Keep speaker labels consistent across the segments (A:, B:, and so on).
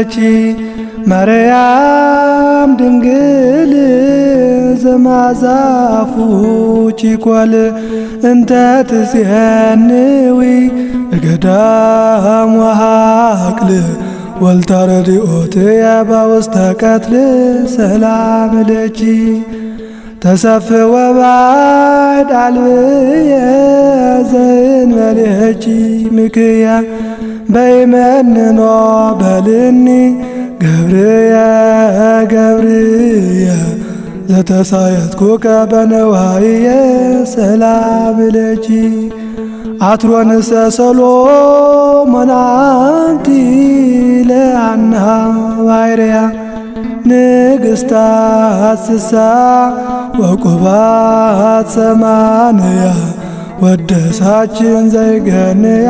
A: ምለቺ ማርያም ድንግል ዘማዛፉ ቺኮል እንተ ትጼንዊ በገዳም ወሃቅል ወልታረዲኦትየ በውስተ ቀትል ሰላም ለኪ ተሰፍወ ባዕድ አልብየ ዘእንበሌኪ ምክየ በይመንኖ በልኒ ገብርየ ገብርየ ዘተሳየጥኩከ በነዋየ ሰላም ለኪ አትሮንሰ ሰሎሞን አንቲ ለሐና ባሕርያ ንግሥታት ስሳ ወቁባት ሰማንያ ወደሳችን ዘይገንያ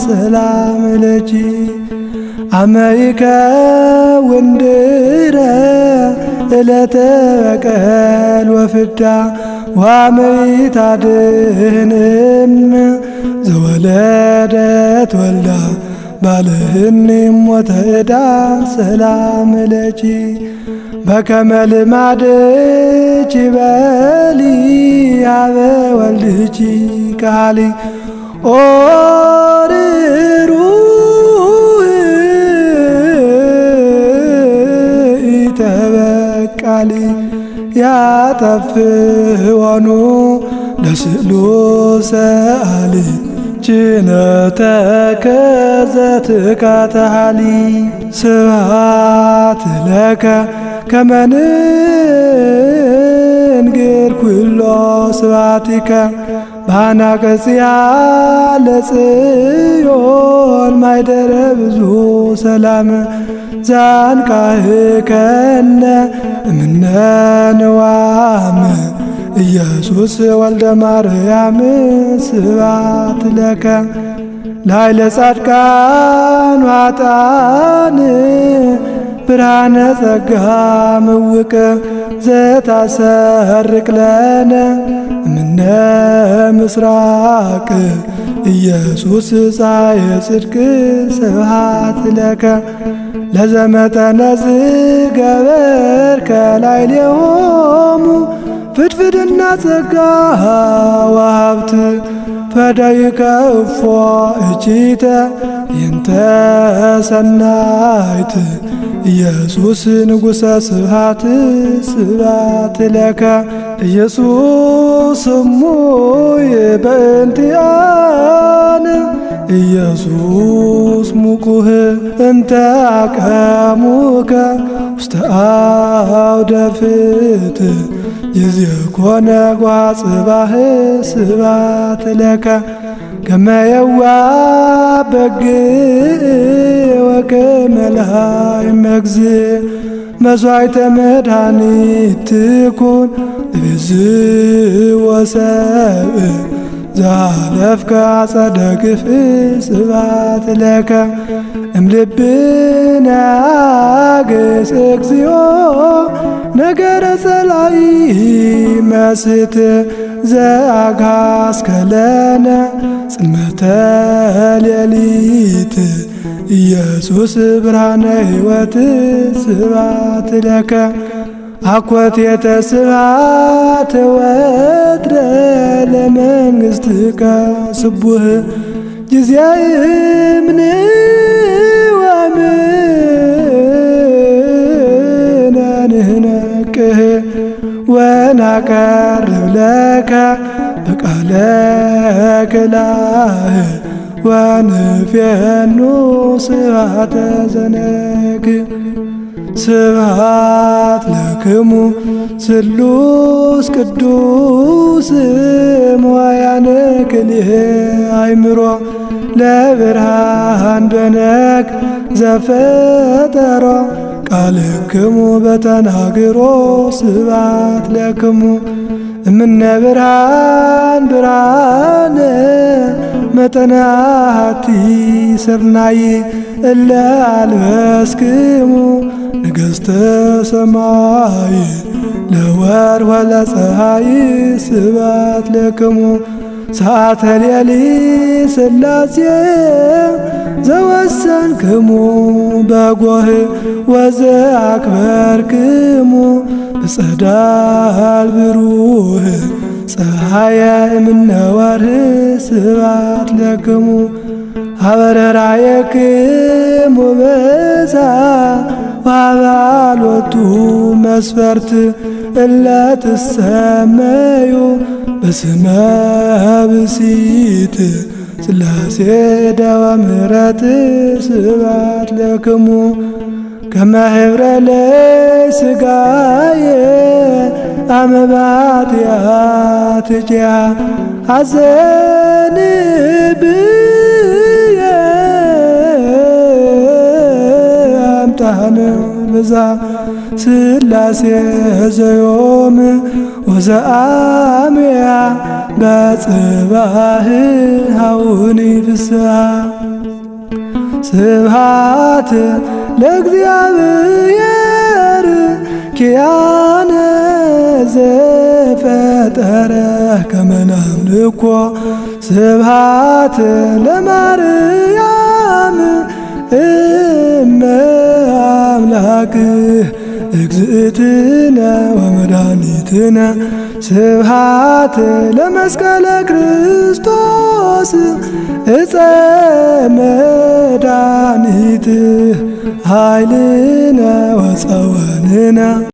A: ሰላም ለኪ አመይከ ውንድረ ዕለተ በቀል ወፍዳ ዋመይታድህንም ዘወለደት ወልዳ ባልህኒ ሞተ ዕዳ ሰላም ለኪ በከመ ልማድኪ በሊ ኀበ ወልድኪ ቃሊ ተበቃሊ ያጠፍወኑ ለስእሉ ሰአሊ ጭነተከ ዘትካተሃሊ ስብሐት ለከ ከመ ንንግር ኩሎ ስብሐቲከ በአናቀጽያ ለጽዮን ማይደረ ብዙ ሰላም ዛንቃህከነ እምነ ንዋም ኢየሱስ ወልደ ማርያም ስብሐት ለከ ላዕለ ጻድቃን ወኃጥአን ብርሃነ ጸጋ ምውቅ ዘታሰርቅ ለነ እምነ ምስራቅ ኢየሱስ ፀሐየ ጽድቅ ስብሐት ለከ ለዘመጠነ ዝገበርከ ላዕሌሆሙ ፍድፍድና ጸጋ ወሀብት ፈዳይከ እፎ እቺተ ይንተ ሰናይት ኢየሱስ ንጉሠ ስብሐት ስብሐት ለከ ኢየሱስ እሙይ በእንቲአነ ኢየሱስ ሙቁህ እንተ አቀሙከ ውስተ አውደ ፍትሕ ይዝኮነ ጓጽባህ ስብሐት ለከ ከመ የዋህ በግዕ ወከመ ላህይ መግዝእ መሥዋዕተ መድኃኒት ትኩን እብዝሕ ወሰብእ ዘሃለፍከ አጸደ ግፍዕ ስብሐት ለከ እምልብነ አግስ እግዚኦ ነገረ ጸላኢ መስት ዘአግሃስከ ለነ ጽልመተ ሌሊት ኢየሱስ ብርሃነ ሕይወት ስብሐት ለከ አኮቴተ ስብሐት ወትረ ለመንግሥትከ ስቡሕ ጊዜየ እምንዋምነ ንሕነቅህ ወናቀርብ ለከ በቃለ ክላህ ወንፌኑ ስብሐተ ዘነግህ ስብሐት ለክሙ ስሉስ ቅዱስ እምዋያነ ክልኤ አእምሮ ለብርሃን በነግ ዘፈጠሮ ቃልክሙ በተናግሮ ስብሐት ለክሙ እምነ ብርሃን ብርሃነ መጠነ አሐቲ ስርናይ እለ አልበስክሙ ነገሥተ ሰማይ ለወርኅ ወለፀሐይ ስብሐት ለክሙ ሰዓተ ሌሊት ሥላሴ ዘወሰንክሙ በጎህ ወዘአክበርክሙ በጸዳል ብሩህ ፀሐየ እምነ ወርህ ስብሐት ለክሙ አበረራየክሙ በዛ ወአባሎቱ መስፈርት እለ ትሰመዩ በስመ ብእሲት ሥላሴ ደወ ምሕረት ስብሐት ለክሙ ከመ ኅብረ ለሥጋየ አመ ባትያትኪያ አዘንብየ አምጣነ በዛ ሥላሴ ዘዮም ወዘአምያ በጽባህ ሀውኒ ፍስሐ ስብሐት ለእግዚአብሔር ኪያነ ዘፈጠረ ከመ ናምልኮ ስብሐት ለማርያም እመ አምላክ እግዝእትነ ወመድኃኒትነ ስብሐት ለመስቀለ ክርስቶስ ዕፀ መድኃኒት ኃይልነ ወፀወንነ